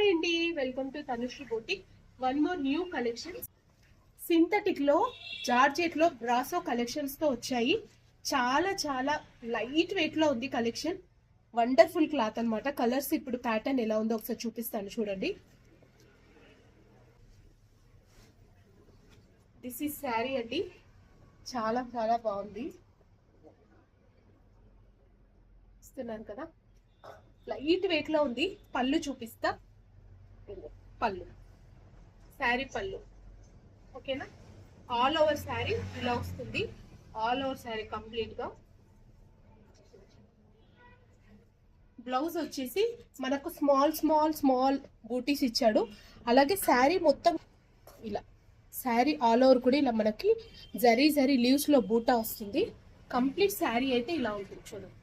Hi అండి, welcome to Tanushree boutique. One more new collection. Synthetic లో georgette లో brasso collections తో వచ్చాయి. చాలా చాలా లైట్ వెయిట్ లో ఉంది కలెక్షన్. వండర్ఫుల్ క్లాత్ అన్నమాట. కలర్స్ ఇప్పుడు ప్యాటర్న్ ఎలా ఉందో ఒకసారి చూపిస్తాను చూడండి. దిస్ ఈస్ శారీ అండి, చాలా చాలా బాగుంది. ఇస్తున్నాను కదా, లైట్ వెయిట్ లో ఉంది. పళ్ళు చూపిస్తా. పళ్ళు, శారీ పళ్ళు, ఓకేనా. ఆల్ ఓవర్ శారీ ఇలా వస్తుంది. ఆల్ ఓవర్ శారీ కంప్లీట్ గా. బ్లౌజ్ వచ్చేసి మనకు స్మాల్ స్మాల్ స్మాల్ బూటీస్ ఇచ్చాడు. అలాగే శారీ మొత్తం ఇలా, శారీ ఆల్ ఓవర్ కూడా ఇలా మనకి జరీ జరీ లీవ్స్ లో బూటా వస్తుంది. కంప్లీట్ శారీ అయితే ఇలా ఉంటుంది చూడండి.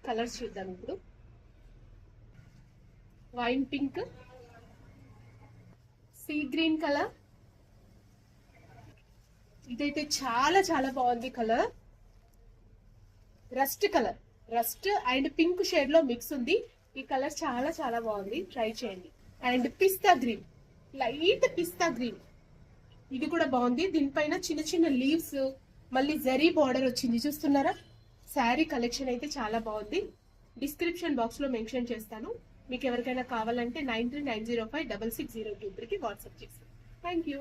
కలర్స్ చూద్దాం ఇప్పుడు. Wine pink, sea green colour, ఇదైతే చాలా చాలా బాగుంది colour. Rust colour, rust and pink shade లో మిక్స్ ఉంది. ఈ కలర్ చాలా చాలా బాగుంది, ట్రై చేయండి. And pista green, light pista green, ఇది కూడా బాగుంది. దీనిపైన చిన్న చిన్న లీవ్స్, మళ్ళీ జరీ బార్డర్ వచ్చింది చూస్తున్నారా. శారీ కలెక్షన్ అయితే చాలా బాగుంది. డిస్క్రిప్షన్ బాక్స్ లో మెన్షన్ చేస్తాను. మీకు ఎవరికైనా కావాలంటే 9390566023కి వాట్సాప్ చేస్తాను. Thank you.